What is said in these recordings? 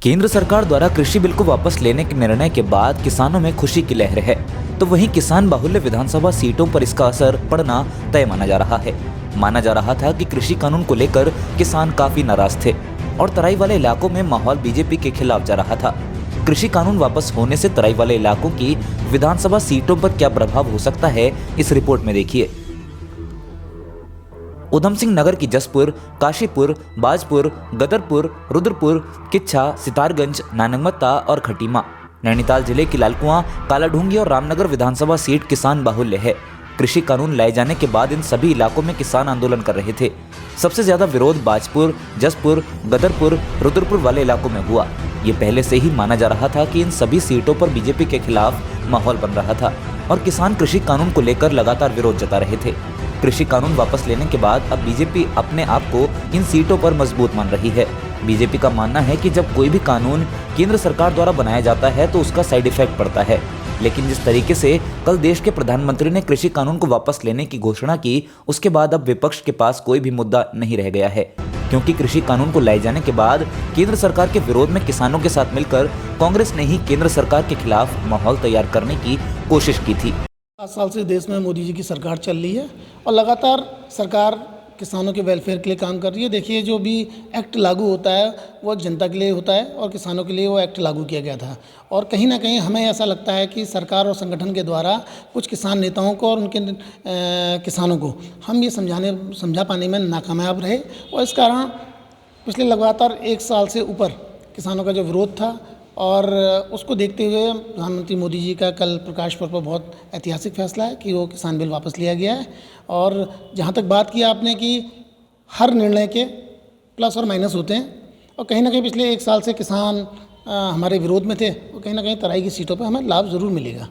केंद्र सरकार द्वारा कृषि बिल को वापस लेने के निर्णय के बाद किसानों में खुशी की लहर है, तो वहीं किसान बाहुल्य विधानसभा सीटों पर इसका असर पड़ना तय माना जा रहा है। माना जा रहा था कि कृषि कानून को लेकर किसान काफी नाराज थे और तराई वाले इलाकों में माहौल बीजेपी के खिलाफ जा रहा था। कृषि कानून वापस होने से तराई वाले इलाकों की विधानसभा सीटों पर क्या प्रभाव हो सकता है, इस रिपोर्ट में देखिए। उधम सिंह नगर की जसपुर, काशीपुर, बाजपुर, गदरपुर, रुद्रपुर, किच्छा, सितारगंज, नानगमत्ता और खटीमा, नैनीताल जिले की लालकुआं, कालाढूंगी और रामनगर विधानसभा सीट किसान बाहुल्य है। कृषि कानून लाए जाने के बाद इन सभी इलाकों में किसान आंदोलन कर रहे थे। सबसे ज्यादा विरोध बाजपुर, जसपुर, गदरपुर, रुद्रपुर वाले इलाकों में हुआ। ये पहले से ही माना जा रहा था कि इन सभी सीटों पर बीजेपी के खिलाफ माहौल बन रहा था और किसान कृषि कानून को लेकर लगातार विरोध जता रहे थे। कृषि कानून वापस लेने के बाद अब बीजेपी अपने आप को इन सीटों पर मजबूत मान रही है। बीजेपी का मानना है कि जब कोई भी कानून केंद्र सरकार द्वारा बनाया जाता है तो उसका साइड इफेक्ट पड़ता है, लेकिन जिस तरीके से कल देश के प्रधानमंत्री ने कृषि कानून को वापस लेने की घोषणा की, उसके बाद अब विपक्ष के पास कोई भी मुद्दा नहीं रह गया है, क्योंकि कृषि कानून को लाए जाने के बाद केंद्र सरकार के विरोध में किसानों के साथ मिलकर कांग्रेस ने ही केंद्र सरकार के खिलाफ माहौल तैयार करने की कोशिश की थी। 7 साल से देश में मोदी जी की सरकार चल रही है और लगातार सरकार किसानों के वेलफेयर के लिए काम कर रही है। देखिए, जो भी एक्ट लागू होता है वो जनता के लिए होता है और किसानों के लिए वो एक्ट लागू किया गया था। और कहीं ना कहीं हमें ऐसा लगता है कि सरकार और संगठन के द्वारा कुछ किसान नेताओं को और उनके किसानों को हम ये समझा पाने में नाकामयाब रहे और इस कारण पिछले लगातार 1 साल से ऊपर किसानों का जो विरोध था और उसको देखते हुए प्रधानमंत्री मोदी जी का कल प्रकाश पर्व पर बहुत ऐतिहासिक फैसला है कि वो किसान बिल वापस लिया गया है। और जहाँ तक बात की आपने कि हर निर्णय के प्लस और माइनस होते हैं और कहीं ना कहीं पिछले 1 साल से किसान हमारे विरोध में थे और कहीं ना कहीं तराई की सीटों पर हमें लाभ ज़रूर मिलेगा।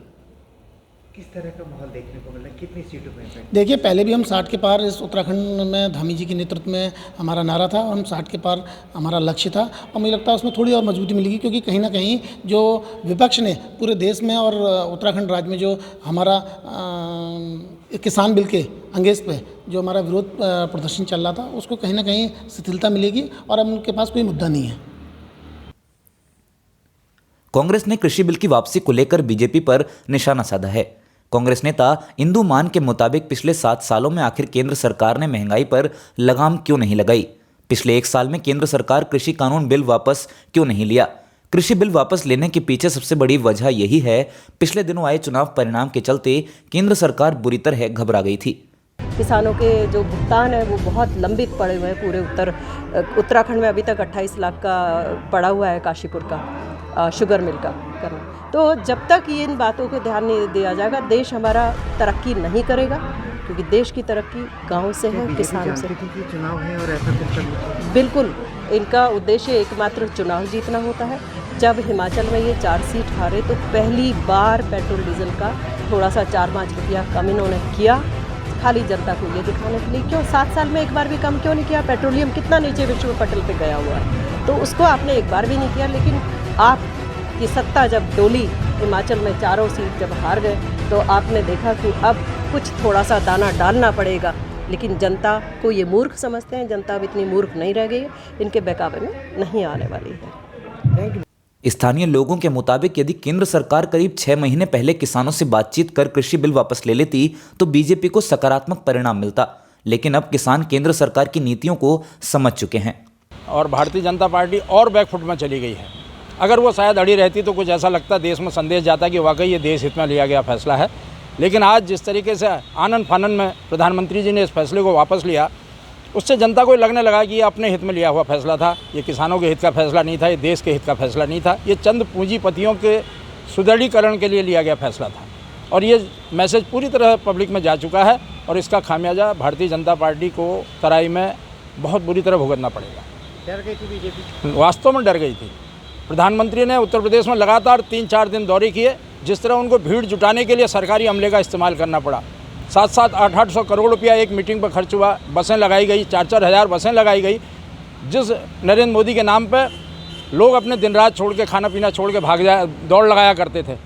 किस तरह का माहौल देखने को मिला, कितनी सीटों पर? देखिए, पहले भी हम 60 के पार इस उत्तराखंड में धामी जी के नेतृत्व में हमारा नारा था और हम 60 के पार हमारा लक्ष्य था और मुझे लगता है उसमें थोड़ी और मजबूती मिलेगी, क्योंकि कहीं ना कहीं जो विपक्ष ने पूरे देश में और उत्तराखंड राज्य में जो हमारा किसान बिल के अंगेज पे जो हमारा विरोध प्रदर्शन चल रहा था उसको कहीं ना कहीं शिथिलता मिलेगी और अब उनके पास कोई मुद्दा नहीं है। कांग्रेस ने कृषि बिल की वापसी को लेकर बीजेपी पर निशाना साधा है। कांग्रेस नेता इंदु मान के मुताबिक पिछले 7 सालों में आखिर केंद्र सरकार ने महंगाई पर लगाम क्यों नहीं लगाई? पिछले 1 साल में केंद्र सरकार कृषि कानून बिल वापस क्यों नहीं लिया? कृषि बिल वापस लेने के पीछे सबसे बड़ी वजह यही है, पिछले दिनों आए चुनाव परिणाम के चलते केंद्र सरकार बुरी तरह घबरा गई थी। किसानों के जो भुगतान है वो बहुत लंबित पड़े हुए हैं। पूरे उत्तराखंड में अभी तक 28 लाख का पड़ा हुआ है काशीपुर का शुगर मिल का करना। तो जब तक ये इन बातों को ध्यान नहीं दिया जाएगा, देश हमारा तरक्की नहीं करेगा, क्योंकि देश की तरक्की गांव से है, किसानों से। चुनाव है और ऐसा कुछ बिल्कुल, इनका उद्देश्य एकमात्र चुनाव जीतना होता है। जब हिमाचल में ये 4 सीट हारे तो पहली बार पेट्रोल डीजल का थोड़ा सा 4-5 रुपया कम इन्होंने किया, खाली जनता को ये दिखाने के लिए। क्यों 7 साल में एक बार भी कम क्यों नहीं किया? पेट्रोलियम कितना नीचे विश्व पटल पे गया हुआ है, तो उसको आपने एक बार भी नहीं किया। लेकिन आपकी सत्ता जब डोली, हिमाचल में 4 सीट जब हार गए, तो आपने देखा कि अब कुछ थोड़ा सा दाना डालना पड़ेगा। लेकिन जनता को ये मूर्ख समझते हैं, जनता अब इतनी मूर्ख नहीं रह गई है, इनके बहकावे में नहीं आने वाली है। स्थानीय लोगों के मुताबिक यदि केंद्र सरकार करीब 6 महीने पहले किसानों से बातचीत कर कृषि बिल वापस ले लेती तो बीजेपी को सकारात्मक परिणाम मिलता, लेकिन अब किसान केंद्र सरकार की नीतियों को समझ चुके हैं और भारतीय जनता पार्टी और बैकफुट में चली गई है। अगर वो शायद अड़ी रहती तो कुछ ऐसा लगता, देश में संदेश जाता कि वाकई ये देश हित में लिया गया फैसला है। लेकिन आज जिस तरीके से आनन फानन में प्रधानमंत्री जी ने इस फैसले को वापस लिया, उससे जनता को लगने लगा कि ये अपने हित में लिया हुआ फैसला था, ये किसानों के हित का फैसला नहीं था, ये देश के हित का फैसला नहीं था, ये चंद पूंजीपतियों के सुदृढ़ीकरण के लिए लिया गया फैसला था। और ये मैसेज पूरी तरह पब्लिक में जा चुका है और इसका खामियाजा भारतीय जनता पार्टी को तराई में बहुत बुरी तरह भुगतना पड़ेगा। डर गई थी बीजेपी? वास्तव में डर गई थी। प्रधानमंत्री ने उत्तर प्रदेश में लगातार 3-4 दिन दौरे किए, जिस तरह उनको भीड़ जुटाने के लिए सरकारी अमले का इस्तेमाल करना पड़ा। 700 800 करोड़ रुपया एक मीटिंग पर खर्च हुआ, बसें लगाई गई, 4-4 हज़ार बसें लगाई गई। जिस नरेंद्र मोदी के नाम पर लोग अपने दिन रात छोड़ के, खाना पीना छोड़ के दौड़ लगाया करते थे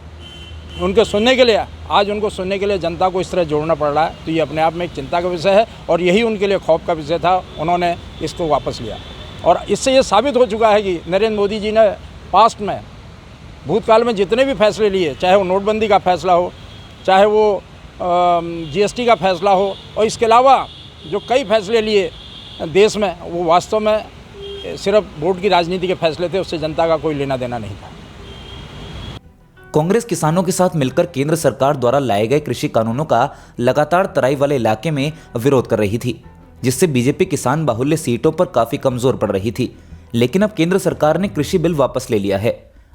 उनके सुनने के लिए, आज उनको सुनने के लिए जनता को इस तरह जोड़ना पड़ रहा है, तो ये अपने आप में एक चिंता का विषय है और यही उनके लिए खौफ का विषय था। उन्होंने इसको वापस लिया और इससे ये साबित हो चुका है कि नरेंद्र मोदी जी ने पास्ट में भूतकाल में जितने भी फैसले लिए, चाहे वो नोटबंदी का फैसला हो, चाहे वो जीएसटी का फैसला हो, और इसके अलावा जो कई फैसले लिए देश में, वो वास्तव में सिर्फ वोट की राजनीति के फैसले थे, उससे जनता का कोई लेना देना नहीं था। कांग्रेस किसानों के साथ मिलकर केंद्र सरकार द्वारा लाए गए कृषि कानूनों का लगातार तराई वाले इलाके में विरोध कर रही थी, जिससे बीजेपी किसान बाहुल्य सीटों पर काफी कमजोर पड़ रही थी। लेकिन अब केंद्र सरकार ने कृषि बिल वापस ले लिया है।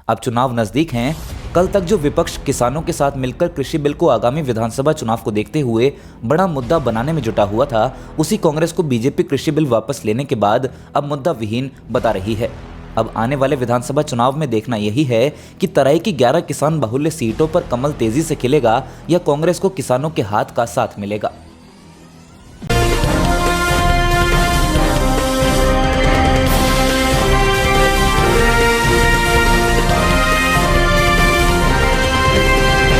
अब चुनाव नजदीक हैं। कल तक जो विपक्ष किसानों के साथ मिलकर कृषि बिल को आगामी विधानसभा चुनाव को देखते हुए बड़ा मुद्दा बनाने में जुटा हुआ था, उसी कांग्रेस को बीजेपी कृषि बिल वापस लेने के बाद अब मुद्दा विहीन बता रही है। अब आने वाले विधानसभा चुनाव में देखना यही है कि तराई की 11 किसान बाहुल्य सीटों पर कमल तेजी से खिलेगा या कांग्रेस को किसानों के हाथ का साथ मिलेगा।